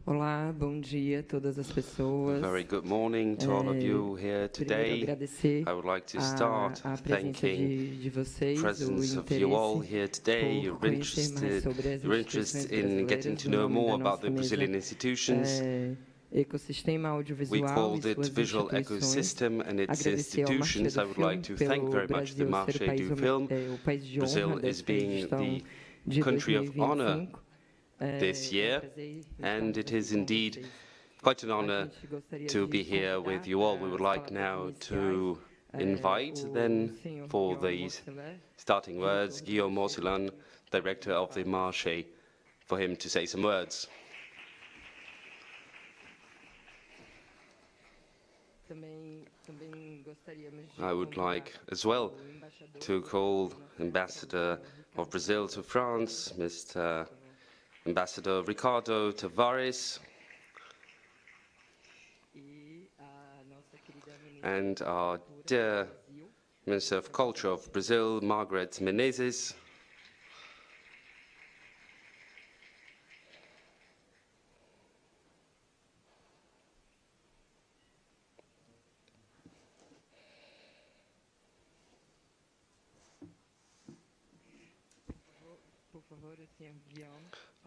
Olá, bom dia a todas as pessoas. Very good morning to all of you here today. I would like to start thanking de vocês, the presence of you all here today. You're interested in getting to know more about the Brazilian institutions. Ecossistema Audiovisual We called it Visual Ecosystem and its institutions. I would like to thank very much the Marché du Film. Brazil is being the country of honor this year, and it is indeed quite an honor to be here with you all. We would like now to invite then for these starting words Guillaume Morcelin, director of the Marché, for him to say some words. I would like as well to call Ambassador of Brazil to France, Mr. Ambassador Ricardo Tavares, and our dear Minister of Culture of Brazil, Margaret Menezes.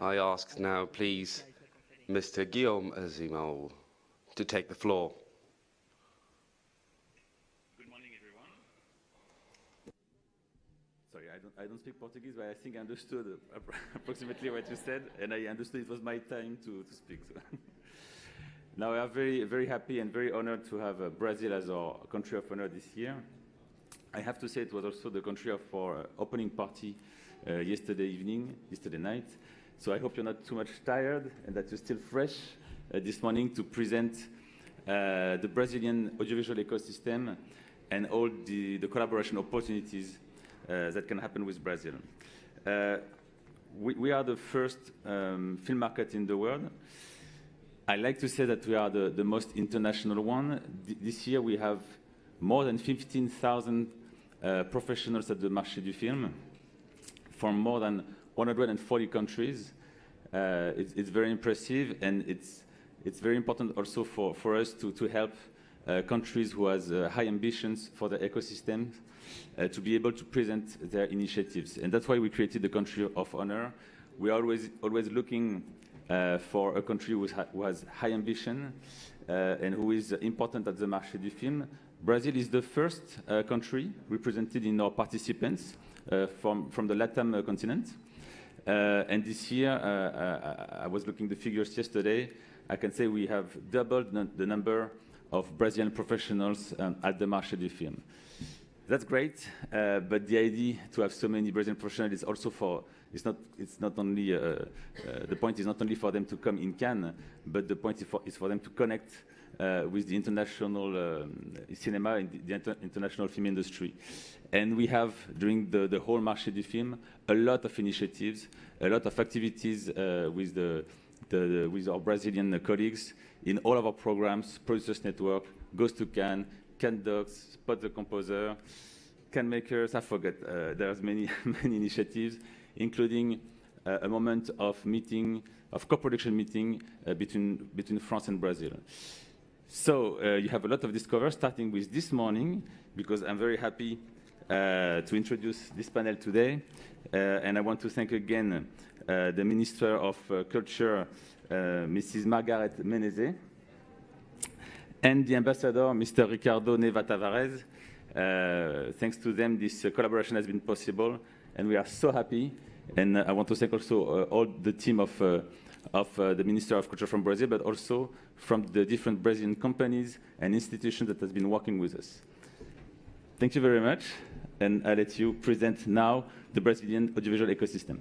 I ask now, please, Mr. Guillaume Azimao to take the floor. Good morning, everyone. Sorry, I don't speak Portuguese, but I think I understood approximately what you said, and I understood it was my time to speak. So. Now, we are very, very happy and very honored to have Brazil as our country of honor this year. I have to say it was also the country of our opening party yesterday night. So I hope you're not too much tired and that you're still fresh this morning to present the Brazilian audiovisual ecosystem and all the collaboration opportunities that can happen with Brazil. We are the first film market in the world. I like to say that we are the most international one. This year we have more than 15,000 professionals at the Marché du Film from more than 140 countries. It's very impressive, and it's very important also for us to help countries who has high ambitions for the ecosystem to be able to present their initiatives. And that's why we created the country of honor. We are always looking for a country who has high ambition and who is important at the Marché du Film. Brazil is the first country represented in our participants from the LATAM continent. And this year, I was looking at the figures yesterday, I can say we have doubled the number of Brazilian professionals at the Marché du Film. That's great, but the idea to have so many Brazilian professionals is also it's not only, the point is not only for them to come in Cannes, but the point is for them to connect with the international cinema and the international film industry. And we have, during the whole Marché du Film, a lot of initiatives, a lot of activities with our Brazilian colleagues in all of our programs. Producers Network, Goes to Cannes, Cannes Docs, Spot the Composer, Cannes Makers, I forget. There's many initiatives, including a moment of co-production meeting between France and Brazil. So you have a lot of discoveries, starting with this morning, because I'm very happy to introduce this panel today. And I want to thank again the Minister of Culture, Mrs. Margaret Menezes, and the Ambassador, Mr. Ricardo Neva Tavares. Thanks to them, this collaboration has been possible, and we are so happy. And I want to thank also all the team of the Minister of Culture from Brazil, but also from the different Brazilian companies and institutions that has been working with us. Thank you very much, and I'll let you present now the Brazilian audiovisual ecosystem.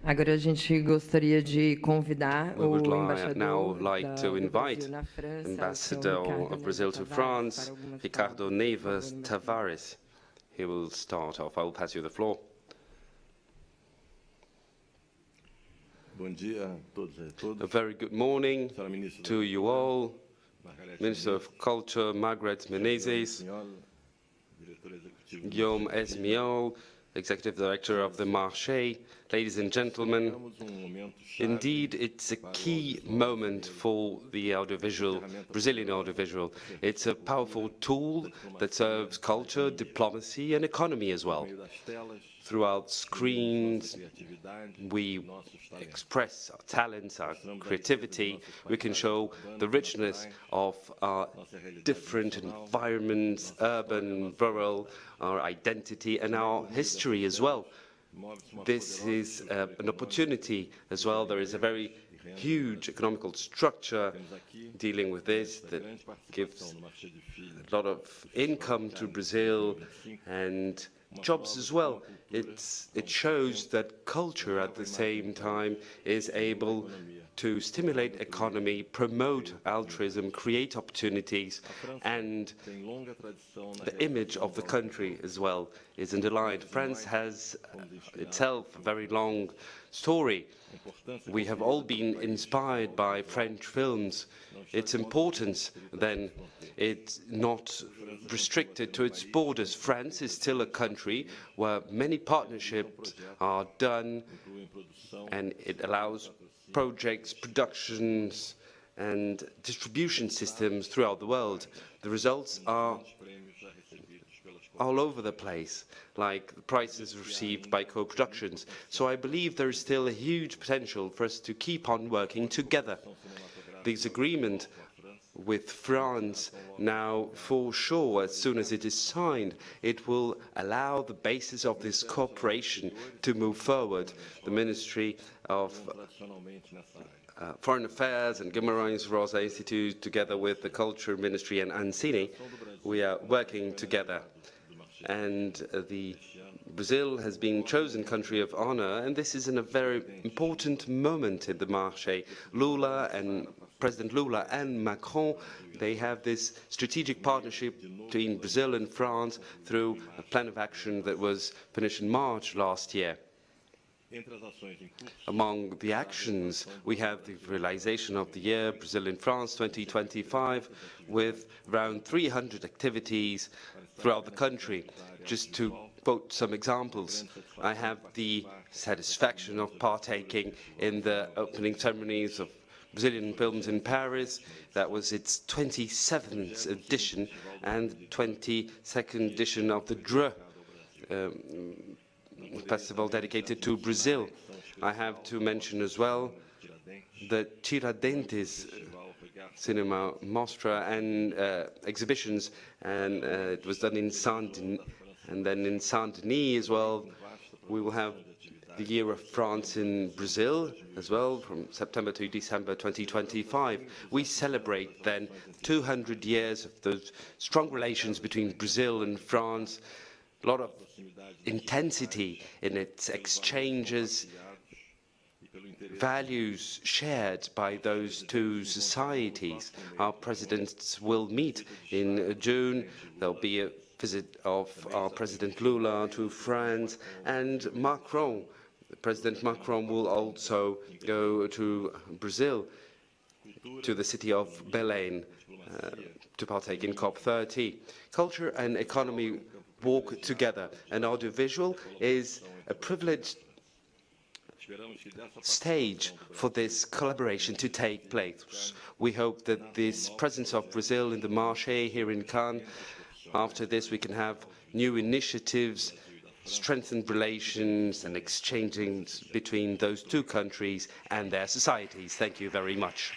Agora a gente gostaria de convidar We would o now embaixador like to do invite Brasil na França, o Ambassador senhor Ricardo of Brazil to Neves France, Tavares, para algumas Ricardo palavras. Por Neves favor, embaixador. Tavares. He will start off. I will pass you the floor. Bom dia a todos e todas. A very good morning to you all. Minister of Culture, Margaret Menezes, Guillaume Esmiol, Executive Director of the Marché, ladies and gentlemen. Indeed, it's a key moment for the audiovisual, Brazilian audiovisual. It's a powerful tool that serves culture, diplomacy, and economy as well. Throughout screens, we express our talents, our creativity. We can show the richness of our different environments, urban, rural, our identity, and our history as well. This is an opportunity as well. There is a very huge economical structure dealing with this that gives a lot of income to Brazil and jobs as well. It shows that culture at the same time is able to stimulate economy, promote altruism, create opportunities, and the image of the country as well is underlined. France has itself a very long story. We have all been inspired by French films. Its importance, then, it's not restricted to its borders. France is still a country where many partnerships are done, and it allows projects, productions, and distribution systems throughout the world. The results are all over the place, like the prizes received by co-productions. So I believe there is still a huge potential for us to keep on working together. This agreement with France now, for sure, as soon as it is signed, it will allow the basis of this cooperation to move forward. The Ministry of Foreign Affairs and Guimarães Rosa Institute, together with the Culture Ministry and Ancine, we are working together. And Brazil has been chosen country of honor, and this is in a very important moment in the Marché. President Lula and Macron, they have this strategic partnership between Brazil and France through a plan of action that was finished in March last year. Among the actions, we have the realization of the year Brazil in France 2025, with around 300 activities throughout the country. Just to quote some examples, I have the satisfaction of partaking in the opening ceremonies of Brazilian films in Paris. That was its 27th edition and 22nd edition of the DRE festival dedicated to Brazil. I have to mention as well the Tiradentes Cinema Mostra and exhibitions, and it was done in Saint-Denis, and then in Saint-Denis as well. We will have the Year of France in Brazil as well, from September to December 2025. We celebrate then 200 years of those strong relations between Brazil and France, a lot of intensity in its exchanges, values shared by those two societies. Our presidents will meet in June. There'll be a visit of our President Lula to France, and President Macron will also go to Brazil, to the city of Belém, to partake in COP30. Culture and economy walk together, and audiovisual is a privileged stage for this collaboration to take place. We hope that this presence of Brazil in the Marché here in Cannes, after this we can have new initiatives, strengthened relations and exchanging between those two countries and their societies. Thank you very much.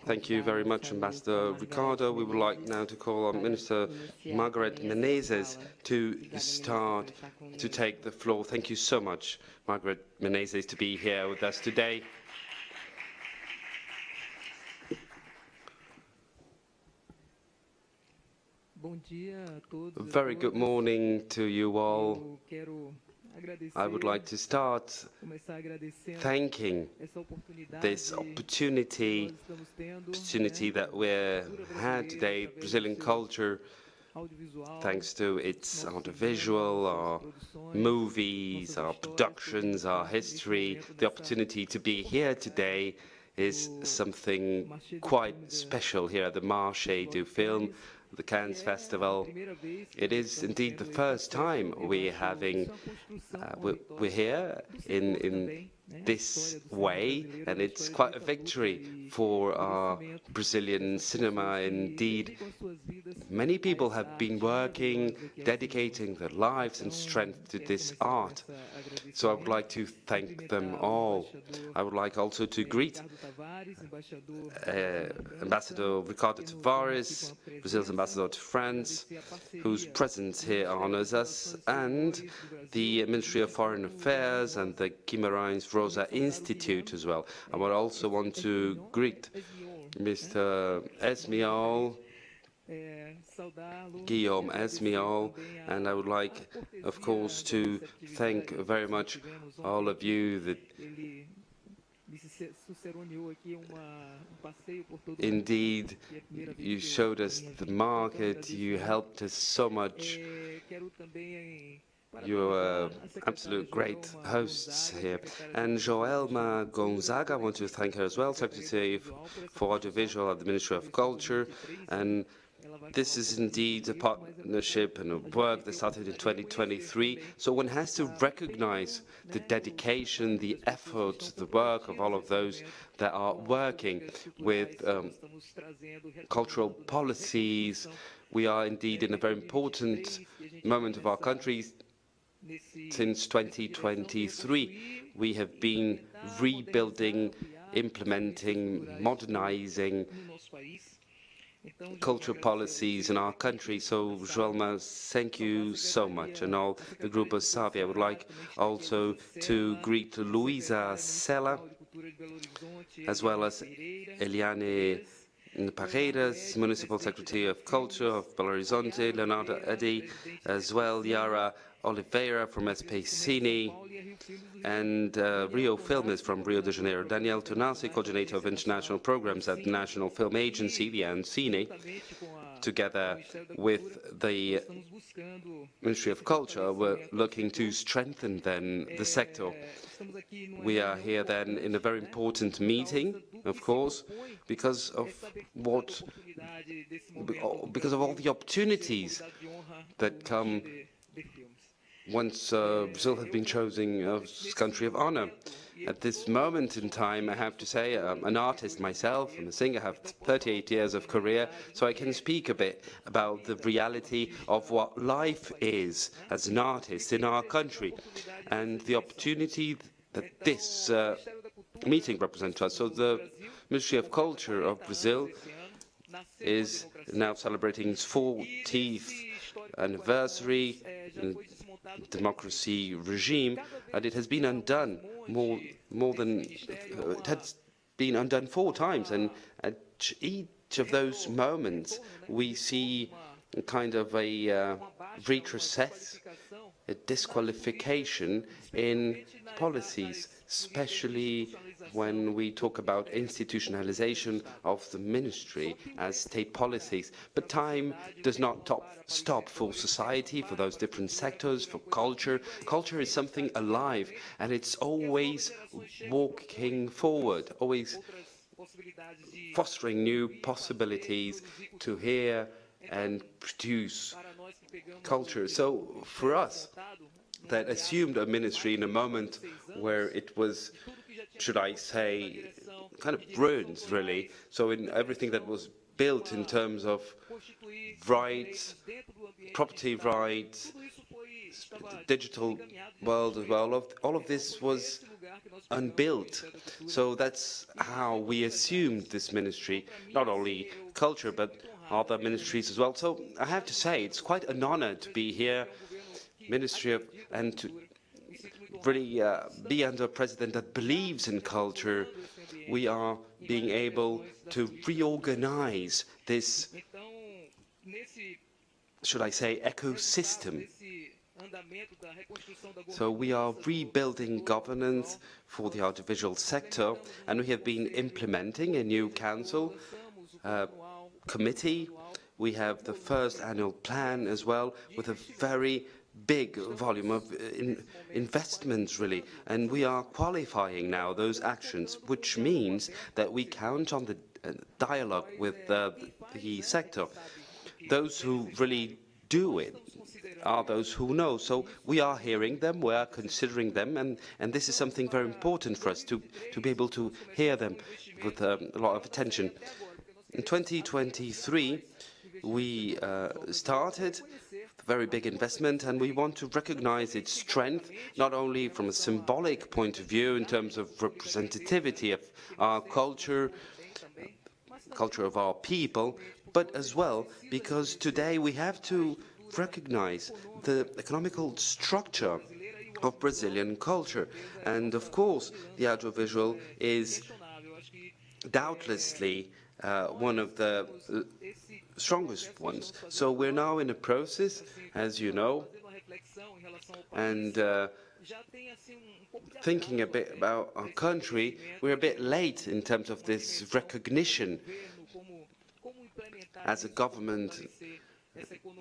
Thank you very much, Ambassador Ricardo. We would like now to call on Minister Margaret Menezes to take the floor. Thank you so much, Margaret Menezes, to be here with us today. Very good morning to you all. I would like to start thanking this opportunity that we've had today, Brazilian culture, thanks to its audiovisual, our movies, our productions, our history. The opportunity to be here today is something quite special here at the Marché du Film, the Cannes Festival. It is indeed the first time we're here in this way, and it's quite a victory for our Brazilian cinema. Indeed, many people have been working, dedicating their lives and strength to this art. So I would like to thank them all. I would like also to greet Ambassador Ricardo Tavares, Brazil's ambassador to France, whose presence here honors us, and the Ministry of Foreign Affairs and the Guimarães Rosa Institute as well. I would also want to greet Mr. Esmiol, Guillaume Esmiol, and I would like, of course, to thank very much all of you that indeed you showed us the market, you helped us so much. You're absolute great hosts here. And Joelma Gonzaga, I want to thank her as well, Secretary for Audiovisual at the Ministry of Culture. And this is indeed a partnership and a work that started in 2023. So one has to recognize the dedication, the effort, the work of all of those that are working with cultural policies. We are indeed in a very important moment of our country. Since 2023, we have been rebuilding, implementing, modernizing cultural policies in our country. So, Joelma, thank you so much. And all the group of Savi. I would like also to greet Luisa Sela, as well as Eliane Pareiras, Municipal Secretary of Culture of Belo Horizonte, Leonardo Eddy, as well, Yara Oliveira from Espacini, and Rio Film is from Rio de Janeiro. Daniel Tonassi, Coordinator of International Programs at the National Film Agency, the Ancine, together with the Ministry of Culture, we're looking to strengthen then the sector. We are here then in a very important meeting, of course, because of all the opportunities that come once Brazil has been chosen as country of honor. At this moment in time, I have to say, I'm an artist myself, I'm a singer, I have 38 years of career, so I can speak a bit about the reality of what life is as an artist in our country, and the opportunity that this meeting represents to us. So the Ministry of Culture of Brazil is now celebrating its 40th anniversary democracy regime, and it has been undone more than it has been undone 4 times, and at each of those moments we see a kind of a retrocess, a disqualification in policies, especially when we talk about institutionalization of the ministry as state policies. But time does not stop for society, for those different sectors, for culture. Culture is something alive, and it's always walking forward, always fostering new possibilities to hear and produce culture. So for us, that assumed a ministry in a moment where it was, should I say, kind of ruins, really. So in everything that was built in terms of rights, property rights, the digital world as well, all of this was unbuilt. So that's how we assumed this ministry, not only culture, but other ministries as well. So I have to say, it's quite an honor to be here, Ministry of, and to really be under a president that believes in culture. We are being able to reorganize this should I say, ecosystem. So we are rebuilding governance for the audiovisual sector, and we have been implementing a new council committee. We have the first annual plan as well, with a very big volume of investments, really. And we are qualifying now those actions, which means that we count on the dialogue with the sector. Those who really do it are those who know. So we are hearing them, we are considering them, and this is something very important for us to be able to hear them with a lot of attention. In 2023, we started a very big investment, and we want to recognize its strength, not only from a symbolic point of view in terms of representativity of our culture of our people, but as well because today we have to recognize the economical structure of Brazilian culture. And of course, the audiovisual is doubtlessly one of the strongest ones. So we're now in a process, as you know, and thinking a bit about our country, we're a bit late in terms of this recognition as a government,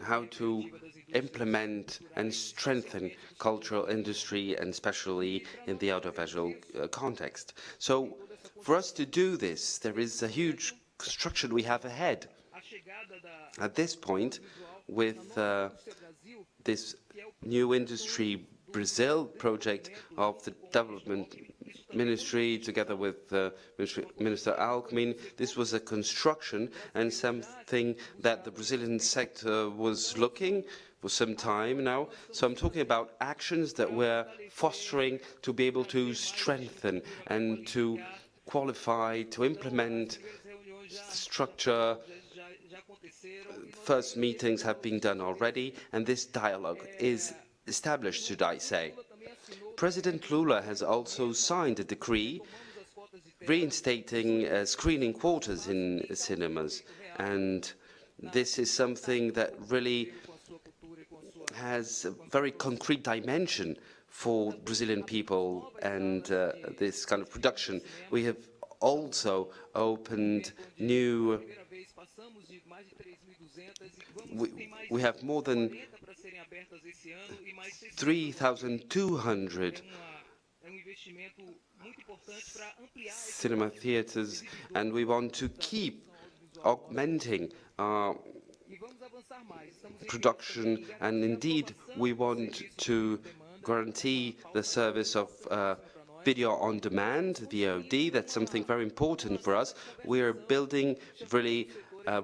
how to implement and strengthen cultural industry, and especially in the audiovisual context. So for us to do this, there is a huge construction we have ahead. At this point, with this new industry Brazil project of the development ministry, together with Minister Alckmin, this was a construction and something that the Brazilian sector was looking for some time now. So I'm talking about actions that we're fostering to be able to strengthen and to qualify, to implement structure. First meetings have been done already, and this dialogue is established, should I say. President Lula has also signed a decree reinstating screening quotas in cinemas, and this is something that really has a very concrete dimension for Brazilian people and this kind of production. We have also opened new we have more than 3,200 cinema theaters, and we want to keep augmenting our production, and indeed we want to guarantee the service of video on demand, VOD. That's something very important for us. We are building really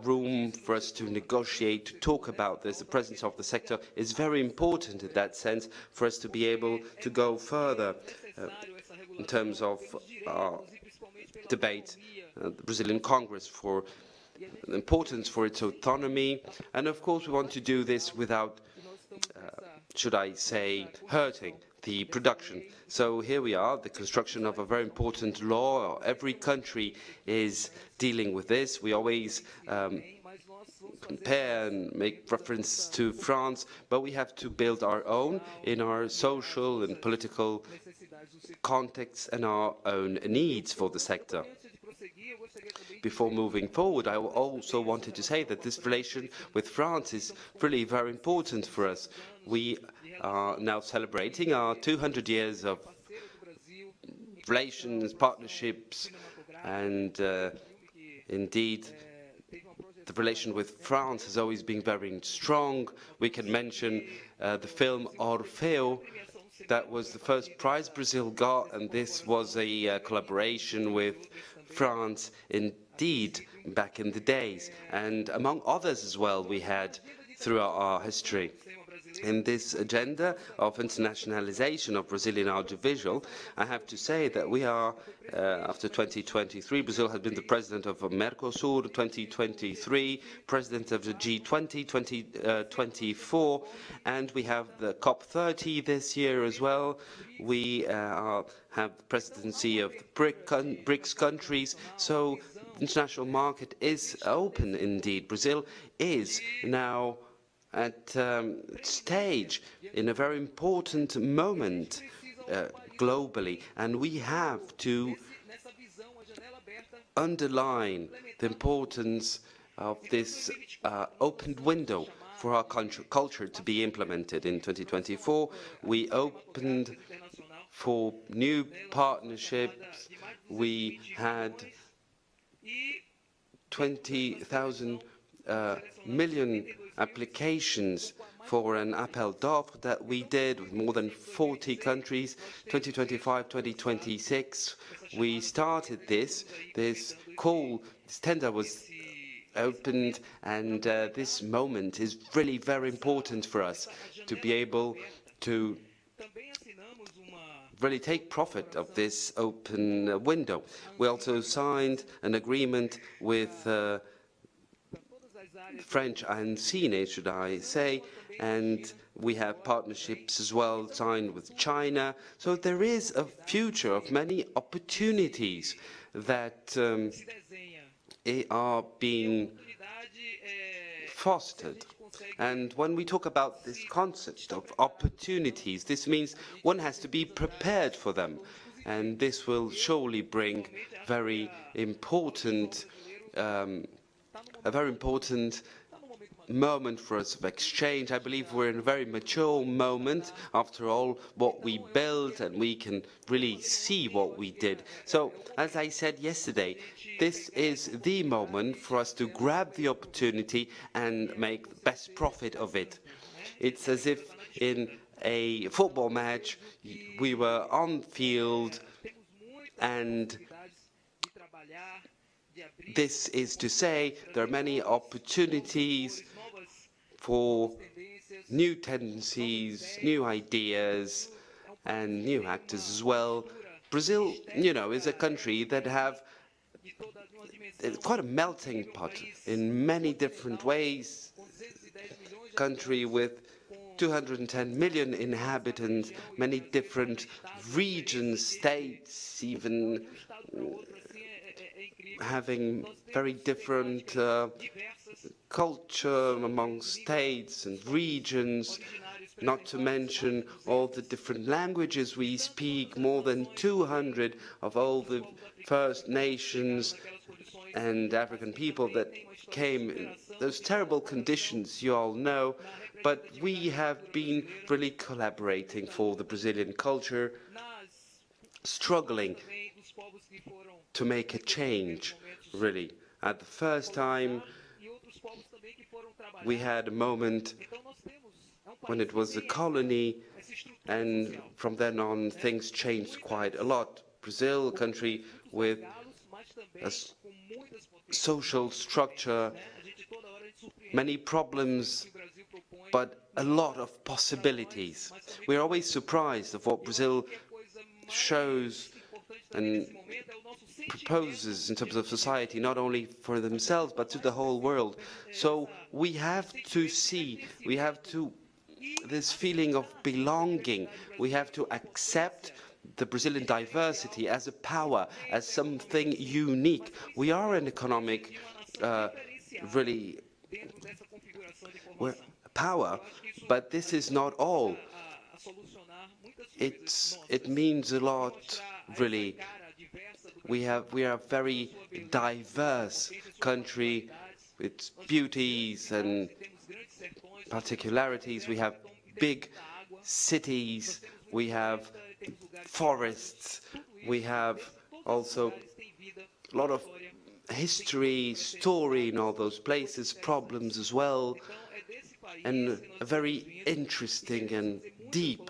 room for us to negotiate, to talk about this. The presence of the sector is very important in that sense for us to be able to go further in terms of debate, the Brazilian Congress for the importance for its autonomy. And of course we want to do this without, should I say, hurting the production. So here we are, the construction of a very important law. Every country is dealing with this. We always compare and make reference to France, but we have to build our own in our social and political context and our own needs for the sector. Before moving forward, I also wanted to say that this relation with France is really very important for us. We are now celebrating our 200 years of relations, partnerships, and indeed the relation with France has always been very strong. We can mention the film Orfeo. That was the first prize Brazil got, and this was a collaboration with France, indeed, back in the days. And among others as well, we had throughout our history. In this agenda of internationalization of Brazilian audiovisual, I have to say that we are, after 2023, Brazil has been the president of Mercosur, 2023, president of the G20, 2024, and we have the COP30 this year as well. We have the presidency of the BRICS countries, so the international market is open indeed. Brazil is now at stage in a very important moment globally, and we have to underline the importance of this open window for our culture to be implemented. In 2024, we opened for new partnerships. We had 20,000 million applications for an appel d'offre that we did with more than 40 countries. 2025, 2026, we started this call, this tender was opened, and this moment is really very important for us to be able to really take profit of this open window. We also signed an agreement with French and Cine, should I say, and we have partnerships as well signed with China. So there is a future of many opportunities that are being fostered. And when we talk about this concept of opportunities, this means one has to be prepared for them. And this will surely bring a very important moment for us of exchange. I believe we're in a very mature moment, after all, what we built, and we can really see what we did. So, as I said yesterday, this is the moment for us to grab the opportunity and make the best profit of it. It's as if in a football match, we were on field, and this is to say there are many opportunities for new tendencies, new ideas, and new actors as well. Brazil, is a country that have quite a melting pot in many different ways. Country with 210 million inhabitants, many different regions, states, even having very different culture among states and regions, not to mention all the different languages we speak, more than 200 of all the First Nations and African people that came in those terrible conditions you all know, but we have been really collaborating for the Brazilian culture, struggling to make a change, really. At the first time, we had a moment when it was a colony, and from then on things changed quite a lot. Brazil, a country with a social structure, many problems, but a lot of possibilities. We're always surprised of what Brazil shows and proposes in terms of society, not only for themselves, but to the whole world. So we have to see, this feeling of belonging, we have to accept the Brazilian diversity as a power, as something unique. We are an economic, we're a power, but this is not all. It means a lot, really. We are a very diverse country with beauties and particularities. We have big cities, we have forests, we have also a lot of history, story in all those places, problems as well, and a very interesting and deep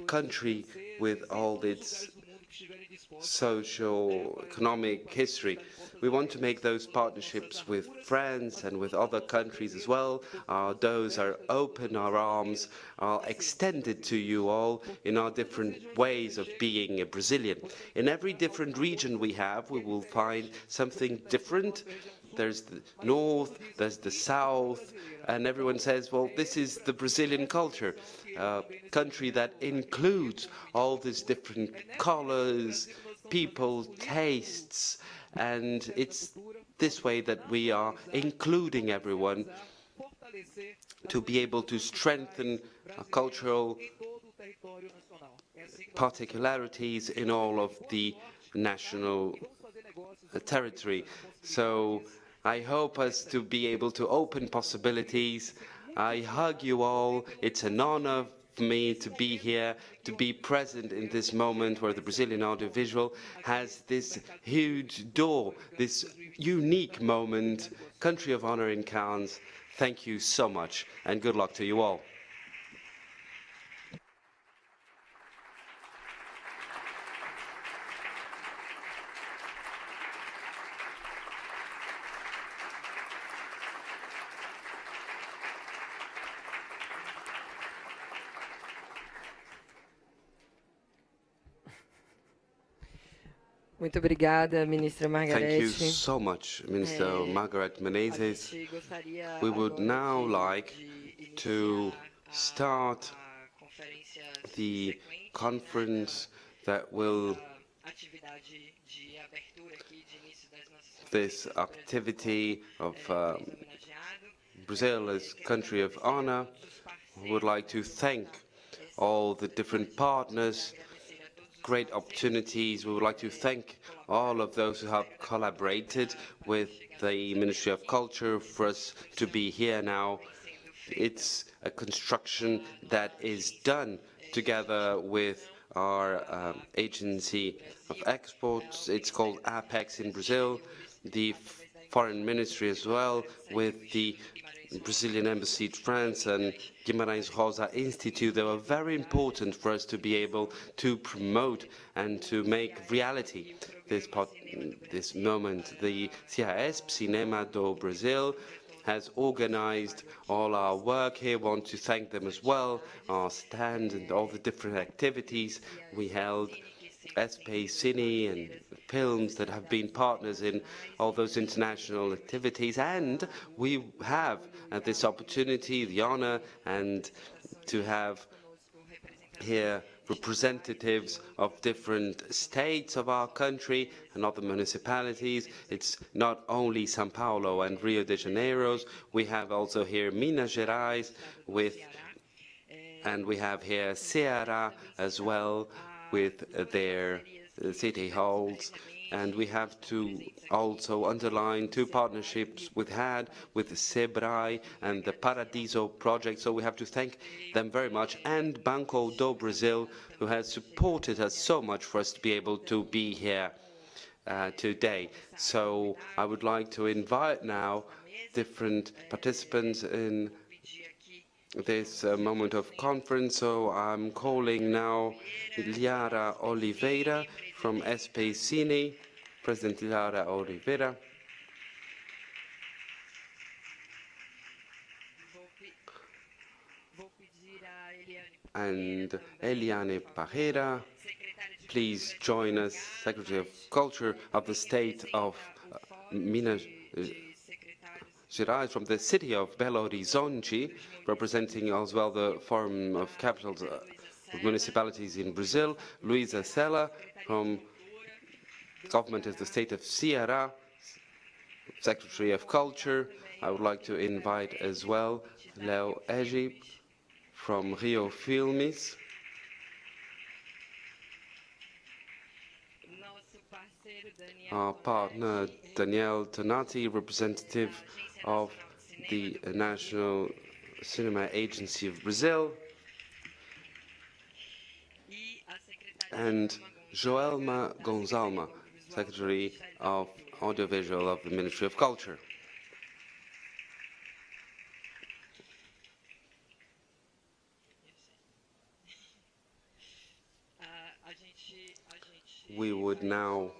country with all its socio-economic history. We want to make those partnerships with France and with other countries as well. Our doors are open, our arms are extended to you all in our different ways of being a Brazilian. In every different region we will find something different. There's the north, there's the south, and everyone says, well, this is the Brazilian culture, a country that includes all these different colors, people, tastes, and it's this way that we are including everyone to be able to strengthen cultural particularities in all of the national territory. So I hope us to be able to open possibilities. I hug you all. It's an honor for me to be here, to be present in this moment where the Brazilian audiovisual has this huge door, this unique moment, country of honor in Cannes. Thank you so much, and good luck to you all. Muito obrigada, ministra Margarete. Thank you so much, Minister Margaret Menezes. We would now like to start the conference that will, this activity of Brazil as country of honor. We would like to thank all the different partners, great opportunities. We would like to thank all of those who have collaborated with the Ministry of Culture for us to be here now. It's a construction that is done together with our agency of exports. It's called Apex in Brazil, the foreign ministry as well, with the Brazilian Embassy to France and Guimarães Rosa Institute. They were very important for us to be able to promote and to make reality this moment. The CISP, Cinema do Brasil, has organized all our work here. Want to thank them as well, our stand and all the different activities we held, SP Cine and films that have been partners in all those international activities. And we have at this opportunity the honor and to have here representatives of different states of our country and other municipalities. It's not only São Paulo and Rio de Janeiro. We have also here Minas Gerais and we have here Ceará as well with their city halls. And we have to also underline two partnerships we've had with the Sebrae and the Paradiso project. So we have to thank them very much. And Banco do Brasil, who has supported us so much for us to be able to be here today. So I would like to invite now different participants in this moment of conference. So I'm calling now Liara Oliveira from SP Cine, President Liara Oliveira. And Eliane Parreira, please join us, Secretary of Culture of the State of Minas Gerais, from the city of Belo Horizonte, representing as well the Forum of Capitals of Municipalities in Brazil, Luisa Sela from Government of the State of Ceará, Secretary of Culture. I would like to invite as well Leo Egip from Rio Filmes, our partner Daniel Tonati, representative of the National Cinema Agency of Brazil, and Joelma Gonzalma, Secretary of Audiovisual of the Ministry of Culture. We would now,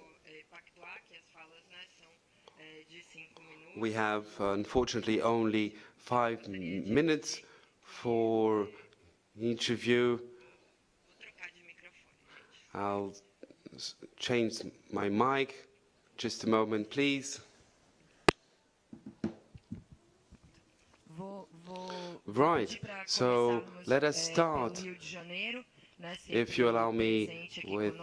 we have unfortunately only 5 minutes for each of you. I'll change my mic. Just a moment, please. Right, so let us start, if you allow me, with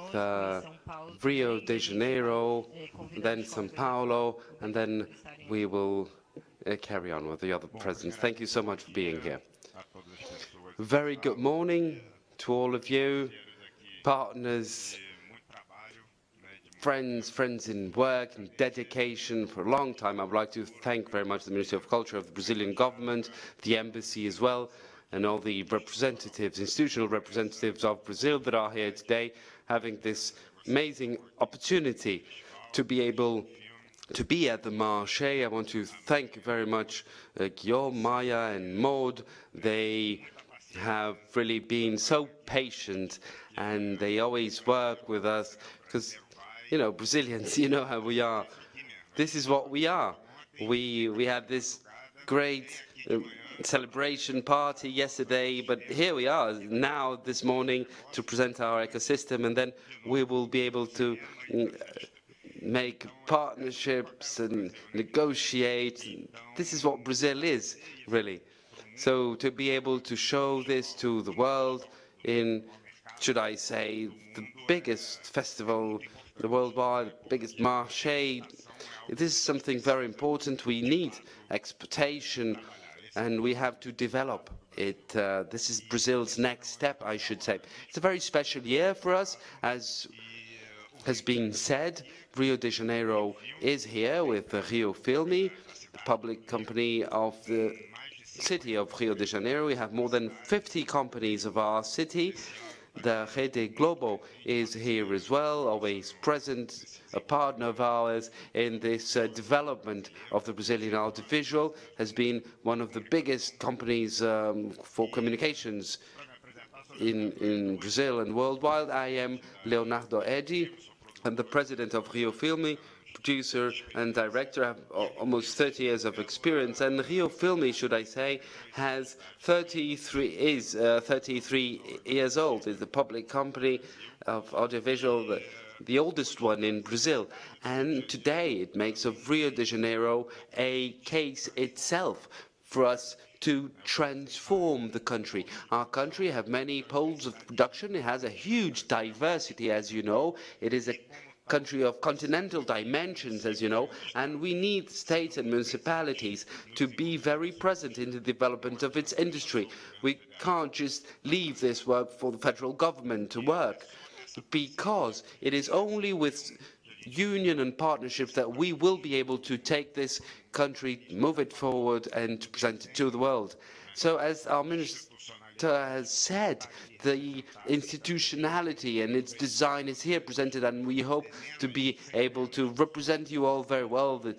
Rio de Janeiro, then São Paulo, and then we will carry on with the other presidents. Thank you so much for being here. Very good morning to all of you, partners, friends in work and dedication for a long time. I would like to thank very much the Ministry of Culture of the Brazilian government, the embassy as well, and all the representatives, institutional representatives of Brazil that are here today, having this amazing opportunity to be able to be at the Marché. I want to thank very much Guillaume, Maya and Maud. They have really been so patient and they always work with us because, you know, Brazilians, you know how we are. This is what we are. We had this great celebration party yesterday, but here we are now this morning to present our ecosystem, and then we will be able to make partnerships and negotiate. This is what Brazil is, really. So to be able to show this to the world in, should I say, the biggest festival, the worldwide biggest marché, this is something very important. We need exportation and we have to develop it. This is Brazil's next step, I should say. It's a very special year for us, as has been said. Rio de Janeiro is here with the Rio Film, the public company of the city of Rio de Janeiro. We have more than 50 companies of our city. The Rede Globo is here as well, always present, a partner of ours in this development of the Brazilian audiovisual, has been one of the biggest companies for communications in Brazil and worldwide. I am Leonardo Edi. I'm the president of Rio Film, producer and director. I have almost 30 years of experience, and Rio Film, should I say, has 33 years old. It's a public company of audiovisual, the oldest one in Brazil, and today it makes of Rio de Janeiro a case itself for us to transform the country. Our country has many poles of production. It has a huge diversity, as you know. It is a country of continental dimensions, as you know, and we need states and municipalities to be very present in the development of its industry. We can't just leave this work for the federal government to work, because it is only with union and partnerships that we will be able to take this country, move it forward and to present it to the world. So as our minister has said, the institutionality and its design is here presented, and we hope to be able to represent you all very well, the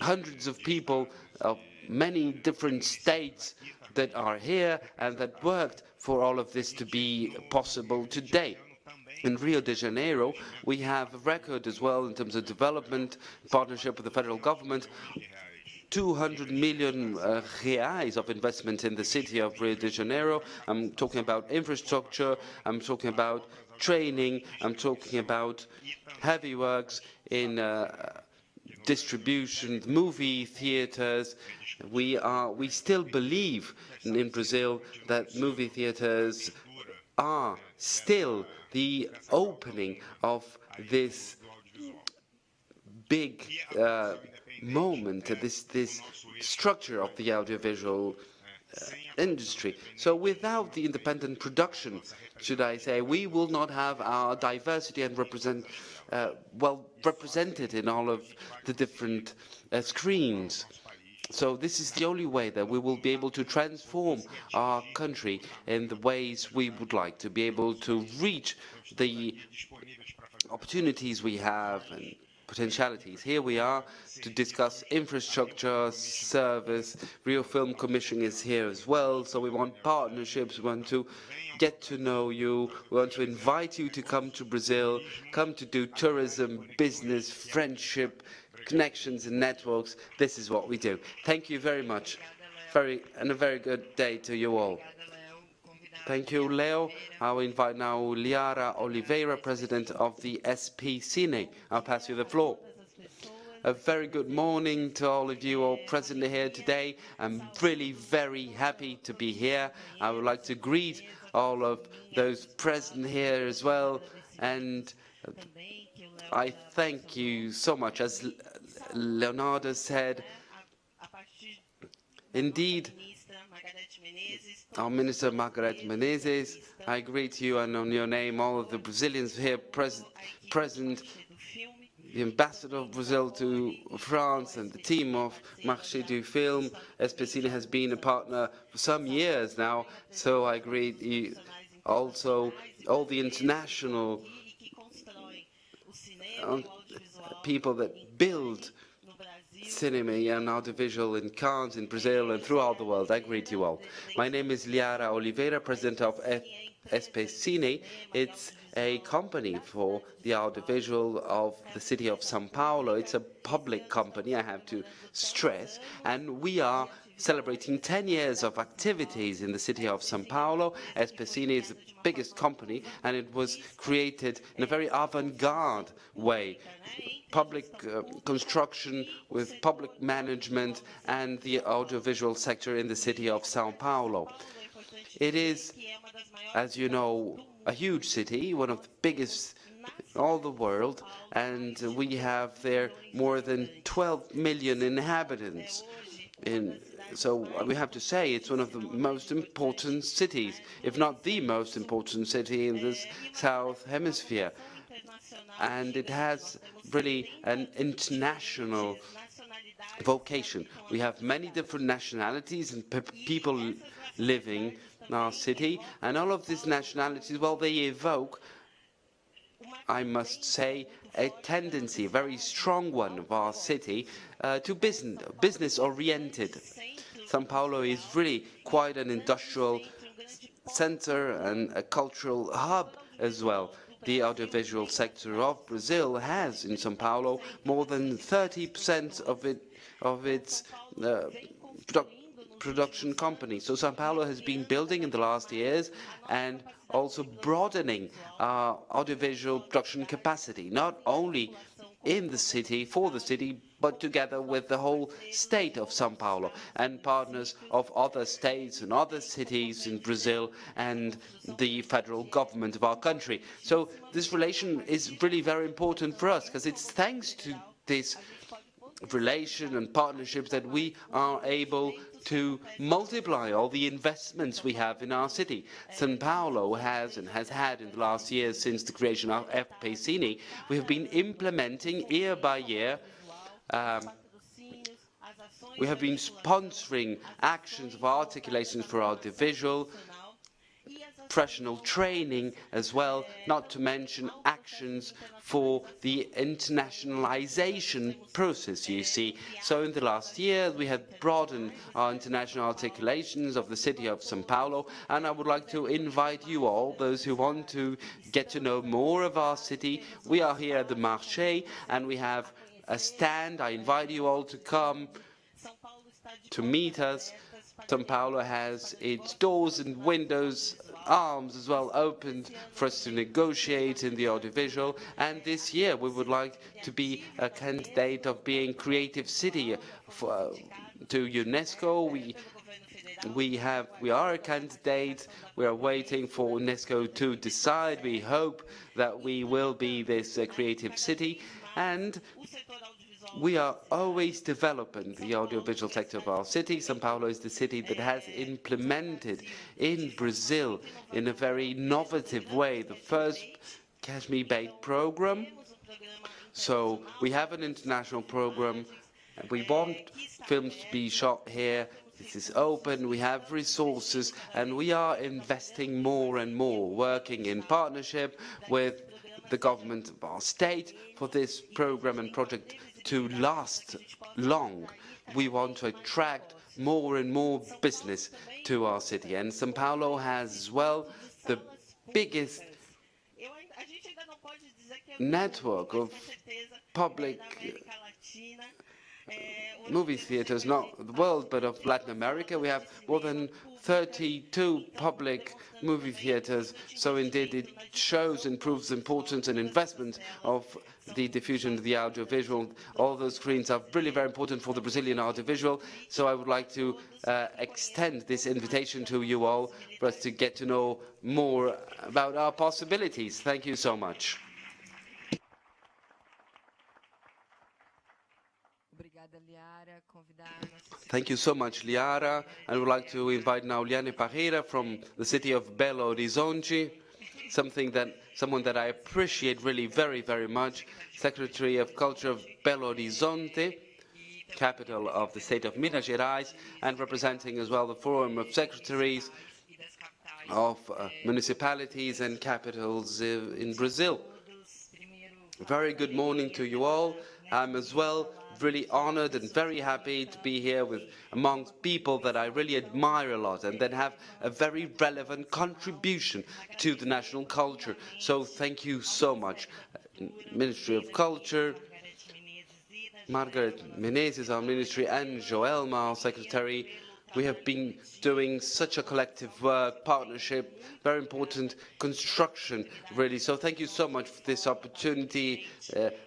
hundreds of people of many different states that are here and that worked for all of this to be possible today. In Rio de Janeiro, we have a record as well in terms of development, partnership with the federal government, 200 million reais of investment in the city of Rio de Janeiro. I'm talking about infrastructure, I'm talking about training, I'm talking about heavy works in distribution, movie theaters. We still believe in Brazil that movie theaters are still the opening of this big moment, this structure of the audiovisual industry. So without the independent production, should I say, we will not have our diversity and well represented in all of the different screens. So this is the only way that we will be able to transform our country in the ways we would like to be able to reach the opportunities we have and potentialities. Here we are to discuss infrastructure, service. Rio Film Commission is here as well, so we want partnerships, we want to get to know you, we want to invite you to come to Brazil, come to do tourism, business, friendship, connections and networks. This is what we do. Thank you very much. And a very good day to you all. Thank you, Leo. I will invite now Liara Oliveira, President of the SPCine. I'll pass you the floor. A very good morning to all of you all present here today. I'm really very happy to be here. I would like to greet all of those present here as well. And I thank you so much. As Leonardo said, Indeed, our Minister Margarete Menezes, I greet you and on your name all of the Brazilians here present, the ambassador of Brazil to France and the team of Marché du Film. Espesini has been a partner for some years now, so I greet you also all the international people that build cinema and audiovisual in Cannes, in Brazil, and throughout the world. I greet you all. My name is Liara Oliveira, president of Espesini. It's a company for the audiovisual of the city of São Paulo. It's a public company, I have to stress, and we are celebrating 10 years of activities in the city of São Paulo. Espesini is the biggest company, and it was created in a very avant-garde way. Public construction with public management and the audiovisual sector in the city of São Paulo. It is, as you know, a huge city, one of the biggest in all the world, and we have there more than 12 million inhabitants. So we have to say it's one of the most important cities, if not the most important city in this South Hemisphere. And it has really an international vocation. We have many different nationalities and people living in our city, and all of these nationalities, well, they evoke, I must say, a tendency, a very strong one of our city, to business-oriented. São Paulo is really quite an industrial center and a cultural hub as well. The audiovisual sector of Brazil has, in São Paulo, more than 30% of its production companies. So São Paulo has been building in the last years and also broadening our audiovisual production capacity, not only in the city, for the city, but together with the whole state of São Paulo and partners of other states and other cities in Brazil and the federal government of our country. So this relation is really very important for us, because it's thanks to this relation and partnerships that we are able to multiply all the investments we have in our city. São Paulo has and has had in the last years since the creation of Espesini, we have been implementing year by year. We have been sponsoring actions of articulations for audiovisual, professional training as well, not to mention actions for the internationalization process, you see. So in the last year, we have broadened our international articulations of the city of São Paulo, and I would like to invite you all, those who want to get to know more of our city. We are here at the Marché, and we have a stand. I invite you all to come to meet us. São Paulo has its doors and windows, arms as well, opened for us to negotiate in the audiovisual. And this year we would like to be a candidate of being creative city to UNESCO. We are a candidate. We are waiting for UNESCO to decide. We hope that we will be this creative city, and we are always developing the audiovisual sector of our city. São Paulo is the city that has implemented in Brazil, in a very innovative way, the first Catch-Me-Bait program. So we have an international program. We want films to be shot here. This is open, we have resources, and we are investing more and more, working in partnership with the government of our state for this program and project to last long. We want to attract more and more business to our city. And São Paulo has as well the biggest network of public movie theaters, not the world, but of Latin America. We have more than 32 public movie theaters. So indeed it shows and proves the importance and investment of the diffusion of the audiovisual. All those screens are really very important for the Brazilian audiovisual. So I would like to extend this invitation to you all for us to get to know more about our possibilities. Thank you so much. Thank you so much, Liara. I would like to invite now Liane Parreira from the city of Belo Horizonte, someone that I appreciate really very, very much, Secretary of Culture of Belo Horizonte, capital of the state of Minas Gerais, and representing as well the Forum of Secretaries of Municipalities and Capitals in Brazil. Very good morning to you all. I'm as well really honored and very happy to be here amongst people that I really admire a lot and that have a very relevant contribution to the national culture. So thank you so much. Ministry of Culture, Margaret Menezes, our ministry, and Joelma, our secretary. We have been doing such a collective work, partnership, very important construction, really. So thank you so much for this opportunity.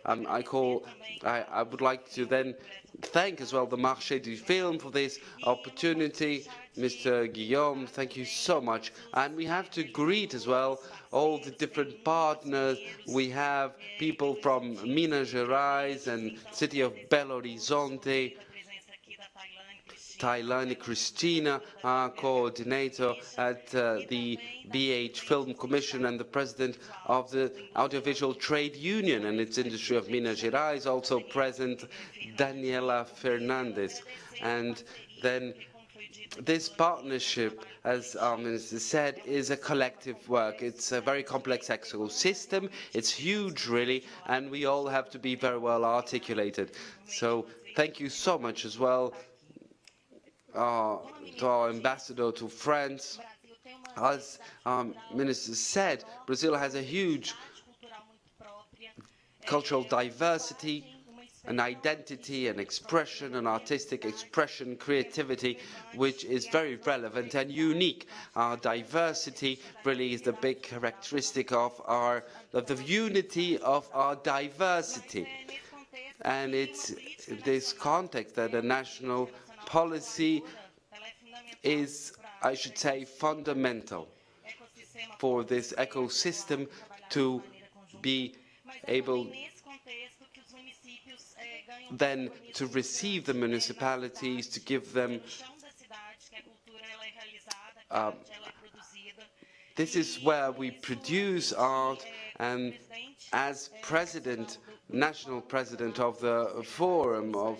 I would like to then thank as well the Marché du Film for this opportunity. Mr. Guillaume, thank you so much. And we have to greet as well all the different partners. We have people from Minas Gerais and city of Belo Horizonte, Tailani Cristina, our coordinator at the BH Film Commission and the president of the Audiovisual Trade Union and its industry of Minas Gerais, also present Daniela Fernandes. And then this partnership, as our minister said, is a collective work. It's a very complex ecosystem. It's huge, really, and we all have to be very well articulated. So thank you so much as well to our ambassador to France. As our minister said, Brazil has a huge cultural diversity, an identity, an expression, an artistic expression, creativity, which is very relevant and unique. Our diversity really is the big characteristic of the unity of our diversity. And it's in this context that a national policy is, I should say, fundamental for this ecosystem to be able then to receive the municipalities, to give them this is where we produce art, and as national president of the Forum of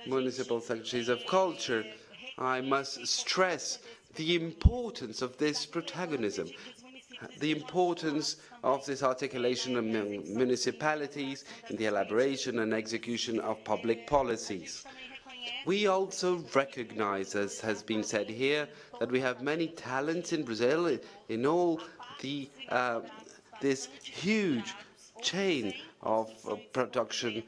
Municipal Secretaries of Culture, I must stress the importance of this protagonism, the importance of this articulation among municipalities in the elaboration and execution of public policies. We also recognize, as has been said here, that we have many talents in Brazil in all this huge chain of production,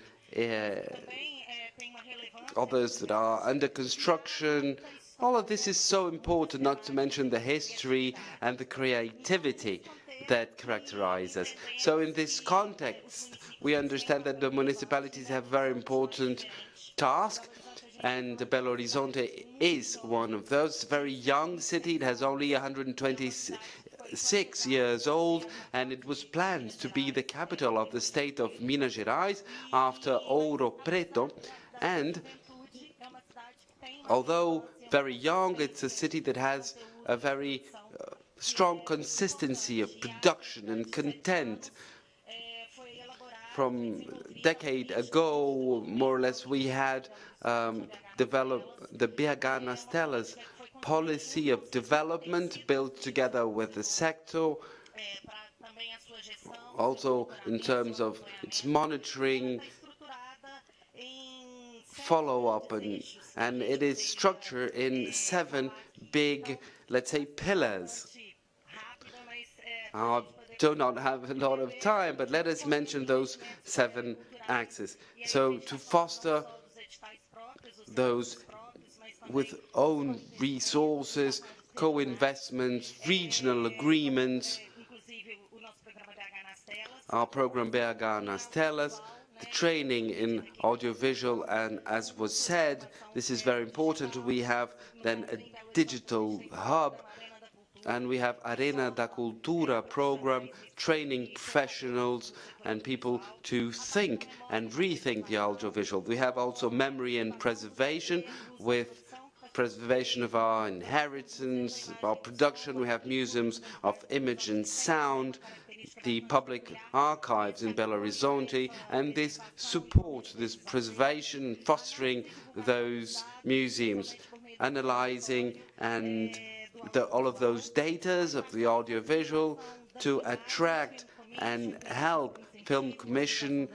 others that are under construction. All of this is so important, not to mention the history and the creativity that characterize us. So in this context, we understand that the municipalities have a very important task, and Belo Horizonte is one of those. It's a very young city. It has only 126 years old, and it was planned to be the capital of the state of Minas Gerais after Ouro Preto. And although very young, it's a city that has a very strong consistency of production and content. From a decade ago, more or less, we had developed the BH nas Telas policy of development built together with the sector, also in terms of its monitoring, follow-up, and it is structured in 7 big, let's say, pillars. I do not have a lot of time, but let us mention those 7 axes. So to foster those with own resources, co-investments, regional agreements, our program BH nas Telas, the training in audiovisual, and as was said, this is very important, we have then a digital hub, and we have Arena da Cultura program, training professionals and people to think and rethink the audiovisual. We have also memory and preservation with preservation of our inheritance, our production. We have museums of image and sound, the public archives in Belo Horizonte, and this supports this preservation, fostering those museums, analyzing and all of those data of the audiovisual to attract and help film commission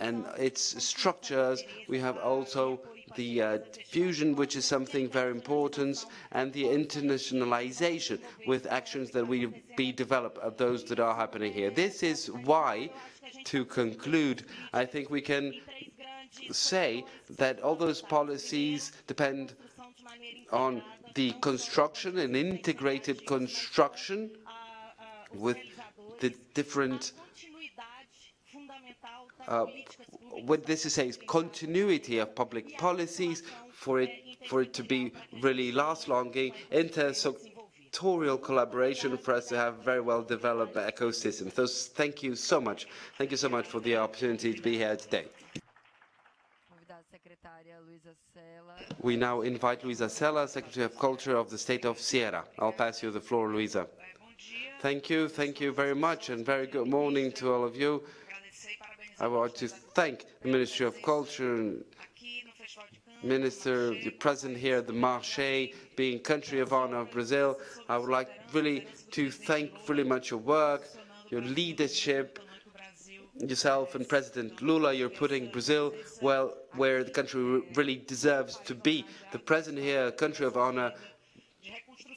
and its structures. We have also the fusion, which is something very important, and the internationalization with actions that will be developed of those that are happening here. This is why, to conclude, I think we can say that all those policies depend on the construction, an integrated construction with the different what this is saying is continuity of public policies for it to be really last-longing, intersectorial collaboration for us to have very well developed ecosystems. So thank you so much. Thank you so much for the opportunity to be here today. We now invite Luisa Sela, Secretary of Culture of the State of Ceará. I'll pass you the floor, Luisa. Thank you very much, and very good morning to all of you. I want to thank the Ministry of Culture and Minister, you're present here at the Marché, being country of honor of Brazil. I would like really to thank really much your work, your leadership, yourself and President Lula. You're putting Brazil well where the country really deserves to be. The President here, country of honor,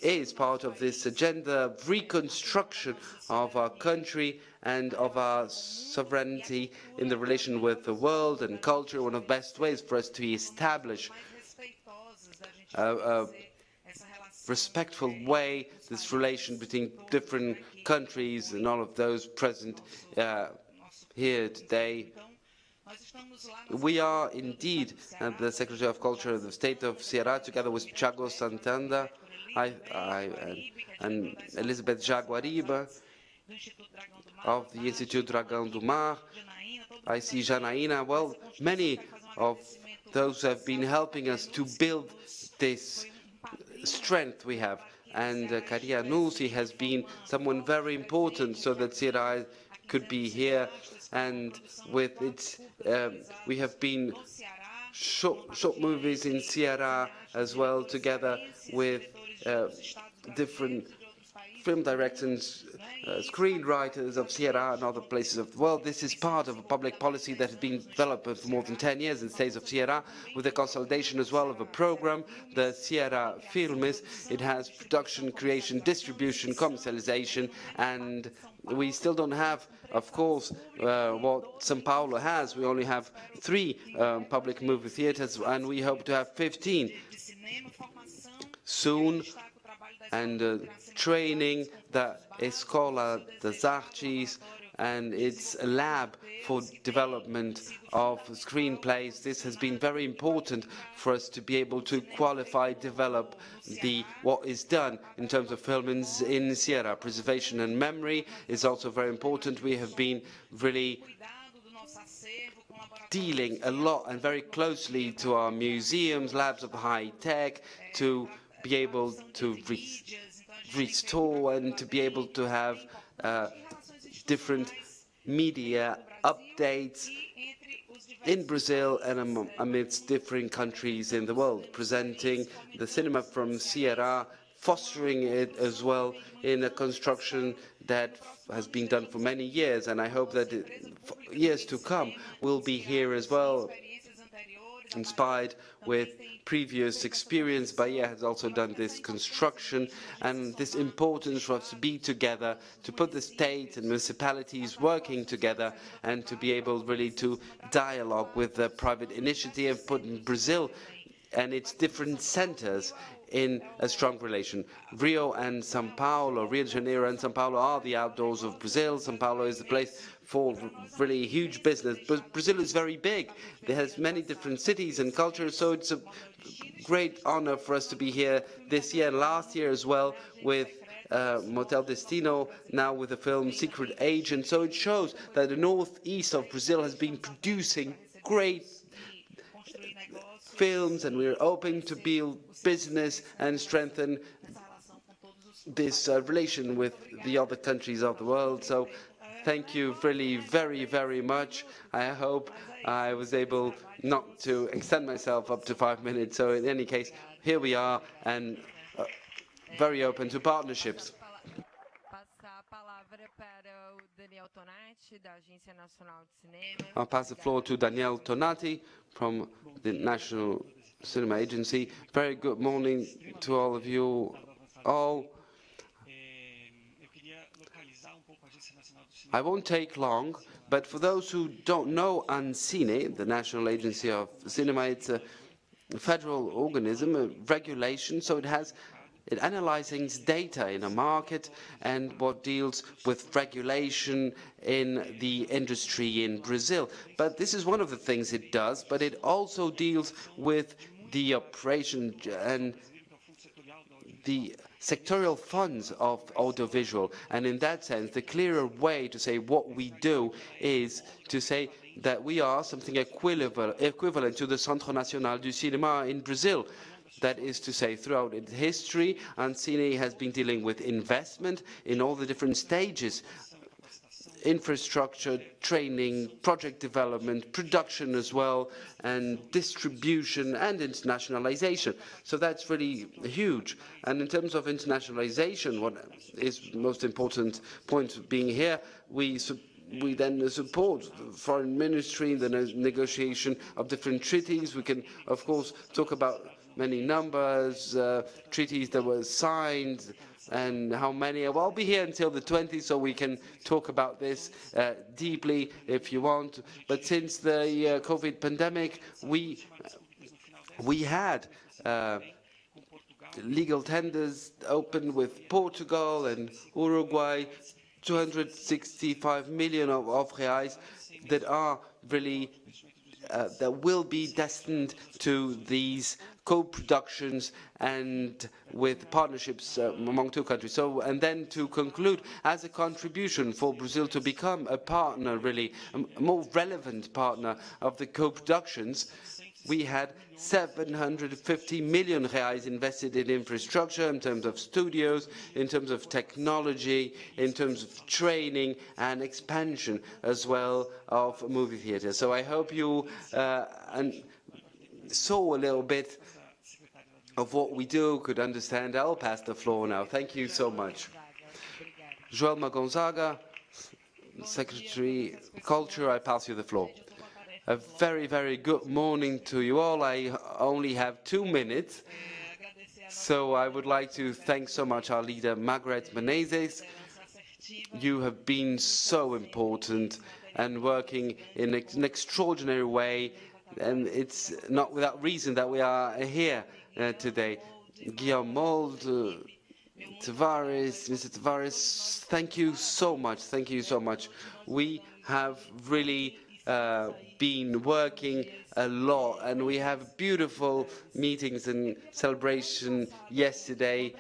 is part of this agenda of reconstruction of our country and of our sovereignty in the relation with the world and culture. One of the best ways for us to establish a respectful way, this relation between different countries and all of those present here today. We are indeed at the Secretary of Culture of the State of Ceará, together with Thiago Santana and Elizabeth Jaguariba of the Institute Dragão do Mar. I see Janaína. Well, many of those have been helping us to build this strength we have. And Caria Nussi has been someone very important so that Ceará could be here. And with its, we have been short movies in Ceará as well, together with different film directors, screenwriters of Ceará and other places of the world. This is part of a public policy that has been developed for more than 10 years in the states of Ceará, with the consolidation as well of a program, the Ceará Filmes. It has production, creation, distribution, commercialization, and we still don't have, of course, what São Paulo has. We only have 3 public movie theaters, and we hope to have 15 soon. And training, the Escola das Artes, and it's a lab for development of screenplays. This has been very important for us to be able to qualify, develop what is done in terms of film in Ceará. Preservation and memory is also very important. We have been really dealing a lot and very closely to our museums, labs of high tech, to be able to restore and to be able to have different media updates in Brazil and amidst different countries in the world, presenting the cinema from Ceará, fostering it as well in a construction that has been done for many years, and I hope that years to come will be here as well, inspired with previous experience. Bahia has also done this construction, and this importance for us to be together, to put the state and municipalities working together, and to be able really to dialogue with the private initiative, put Brazil and its different centers in a strong relation. Rio and São Paulo, Rio de Janeiro and São Paulo are the outdoors of Brazil. São Paulo is the place for really huge business. But Brazil is very big. It has many different cities and cultures, so it's a great honor for us to be here this year and last year as well with Motel Destino, now with the film Secret Agent. So it shows that the northeast of Brazil has been producing great films, and we're hoping to build business and strengthen this relation with the other countries of the world. So thank you really very, very much. I hope I was able not to extend myself up to 5 minutes. So in any case, here we are, and very open to partnerships. I'll pass the floor to Daniel Tonati from the National Cinema Agency. Very good morning to all of you all. I won't take long, but for those who don't know ANCINE, the National Agency of Cinema, it's a federal organism, a regulation, so it analyzes data in a market and what deals with regulation in the industry in Brazil. But this is one of the things it does, but it also deals with the operation and the sectorial funds of audiovisual. And in that sense, the clearer way to say what we do is to say that we are something equivalent to the Centro Nacional du Cinema in Brazil. That is to say, throughout its history, ANCINE has been dealing with investment in all the different stages: infrastructure, training, project development, production as well, and distribution and internationalization. So that's really huge. And in terms of internationalization, what is the most important point being here, we then support the foreign ministry in the negotiation of different treaties. We can, of course, talk about many numbers, treaties that were signed, and how many. Well, I'll be here until the 20th, so we can talk about this deeply if you want. But since the COVID pandemic, we had legal tenders open with Portugal and Uruguay, 265 million of reais that are really that will be destined to these co-productions and with partnerships among two countries. So, and then to conclude, as a contribution for Brazil to become a partner, really, a more relevant partner of the co-productions, we had 750 million reais invested in infrastructure, in terms of studios, in terms of technology, in terms of training and expansion as well of movie theaters. So I hope you saw a little bit of what we do, could understand. I'll pass the floor now. Thank you so much. Joelma Gonzaga, Secretary Culture, I pass you the floor. A very, very good morning to you all. I only have 2 minutes, so I would like to thank so much our leader, Margaret Menezes. You have been so important and working in an extraordinary way, and it's not without reason that we are here today. Guillaume Mold, Tavares, Mr. Tavares, thank you so much. Thank you so much. We have really been working a lot, and we have beautiful meetings and celebration yesterday.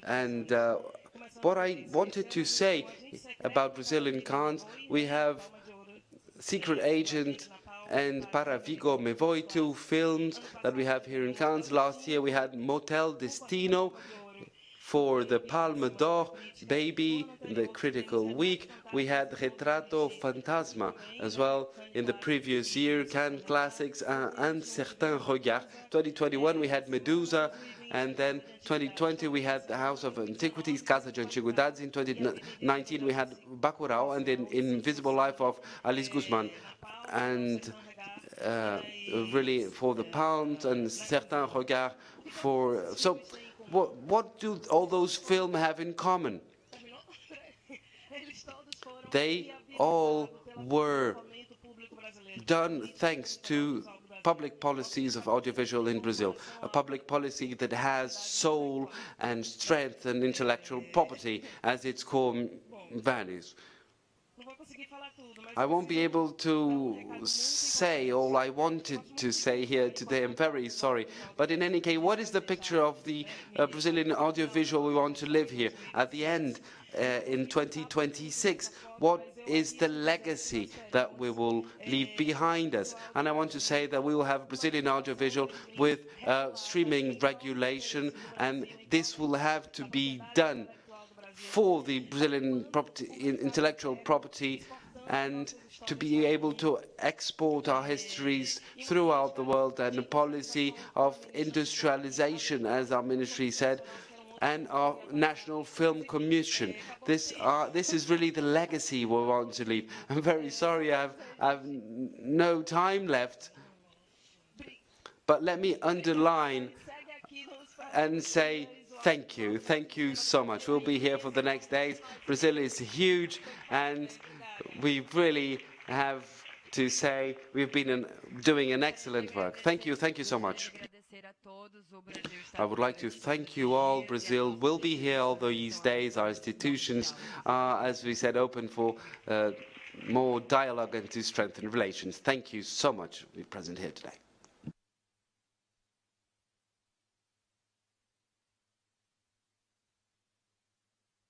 And what I wanted to say about Brazil in Cannes, we have Secret Agent and Para Vigo Me Voy, 2 films that we have here in Cannes. Last year we had Motel Destino for the Palme d'Or, Baby, in the critical week. We had Retrato Fantasma as well in the previous year, Cannes Classics, and Certain Regard. 2021 we had Medusa, and then 2020 we had the House of Antiquities, Casa de Antiguidades. In 2019 we had Bacurau and the Invisible Life of Alice Guzman. And really for the Pound and Certain Regard for... So what do all those films have in common? They all were done thanks to public policies of audiovisual in Brazil, a public policy that has soul and strength and intellectual property as its core values. I won't be able to say all I wanted to say here today. I'm very sorry. But in any case, what is the picture of the Brazilian audiovisual we want to live here at the end in 2026? What is the legacy that we will leave behind us? And I want to say that we will have Brazilian audiovisual with streaming regulation, and this will have to be done for the Brazilian intellectual property, and to be able to export our histories throughout the world, and a policy of industrialization, as our ministry said, and our National Film Commission. This is really the legacy we want to leave. I'm very sorry I have no time left, but let me underline and say thank you. Thank you so much. We'll be here for the next days. Brazil is huge, and we really have to say we've been doing an excellent work. Thank you. Thank you so much. I would like to thank you all. Brazil will be here all these days. Our institutions are, as we said, open for more dialogue and to strengthen relations. Thank you so much for being present here today.